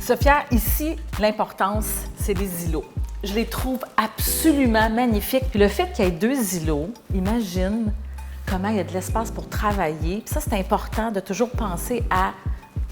Sophia, ici, l'importance, c'est les îlots. Je les trouve absolument magnifiques. Puis le fait qu'il y ait 2 îlots, imagine comment il y a de l'espace pour travailler. Puis ça, c'est important de toujours penser à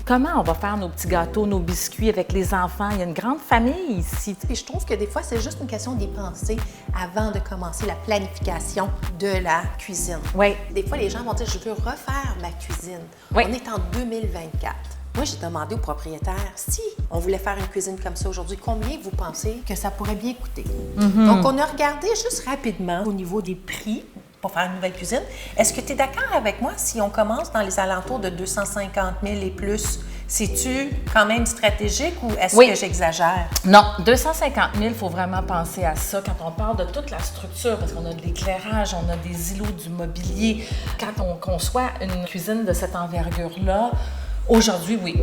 comment on va faire nos petits gâteaux, nos biscuits avec les enfants. Il y a une grande famille ici. Puis je trouve que des fois, c'est juste une question d'y penser avant de commencer la planification de la cuisine. Oui. Des fois, les gens vont dire, je veux refaire ma cuisine. Oui. On est en 2024. Moi, j'ai demandé au propriétaire, si on voulait faire une cuisine comme ça aujourd'hui, combien vous pensez que ça pourrait bien coûter? Donc, on a regardé juste rapidement au niveau des prix pour faire une nouvelle cuisine. Est-ce que tu es d'accord avec moi si on commence dans les alentours de 250 000 et plus? C'est-tu quand même stratégique ou est-ce que j'exagère? Non, 250 000, il faut vraiment penser à ça quand on parle de toute la structure, parce qu'on a de l'éclairage, on a des îlots, du mobilier. Quand on conçoit une cuisine de cette envergure-là, aujourd'hui, oui.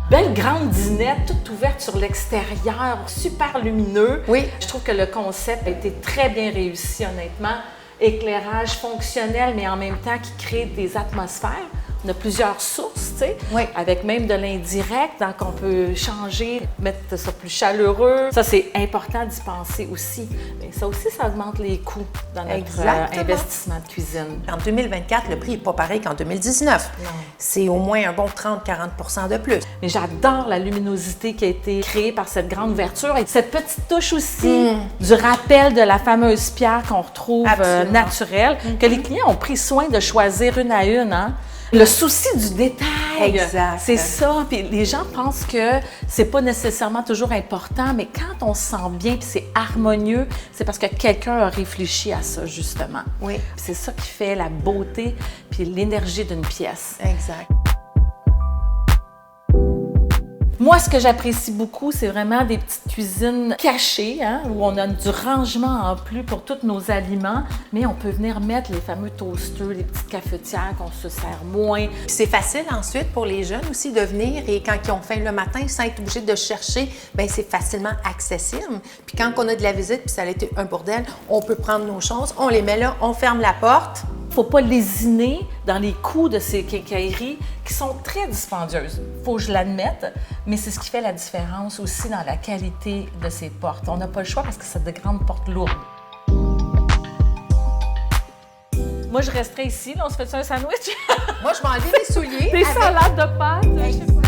Belle grande dinette, toute ouverte sur l'extérieur, super lumineux. Oui. Je trouve que le concept a été très bien réussi, honnêtement. Éclairage fonctionnel, mais en même temps qui crée des atmosphères. On a plusieurs sources, tu sais, oui. avec même de l'indirect, donc on peut changer, mettre ça plus chaleureux. Ça, c'est important d'y penser aussi. Mais ça aussi, ça augmente les coûts dans notre investissement de cuisine. En 2024, le prix n'est pas pareil qu'en 2019. Non. C'est au moins un bon 30-40 % de plus. Mais j'adore la luminosité qui a été créée par cette grande ouverture et cette petite touche aussi du rappel de la fameuse pierre qu'on retrouve naturelle, que les clients ont pris soin de choisir une à une, hein? Le souci du détail, exact. C'est ça. Puis les gens pensent que c'est pas nécessairement toujours important, mais quand on se sent bien puis c'est harmonieux, c'est parce que quelqu'un a réfléchi à ça, justement. Oui. Puis c'est ça qui fait la beauté puis l'énergie d'une pièce. Exact. Moi, ce que j'apprécie beaucoup, c'est vraiment des petites cuisines cachées, hein, où on a du rangement en plus pour tous nos aliments, mais on peut venir mettre les fameux toasters, les petites cafetières qu'on se sert moins. Puis c'est facile ensuite pour les jeunes aussi de venir et quand ils ont faim le matin, sans être obligés de chercher, bien c'est facilement accessible. Puis quand on a de la visite, puis ça a été un bordel, on peut prendre nos choses, on les met là, on ferme la porte. Il ne faut pas lésiner dans les coûts de ces quincailleries qui sont très dispendieuses. Il faut que je l'admette, mais c'est ce qui fait la différence aussi dans la qualité de ces portes. On n'a pas le choix parce que c'est de grandes portes lourdes. Moi, je resterai ici. Là, on se fait un sandwich? Moi, je vais enlever mes souliers. Des salades de pâtes.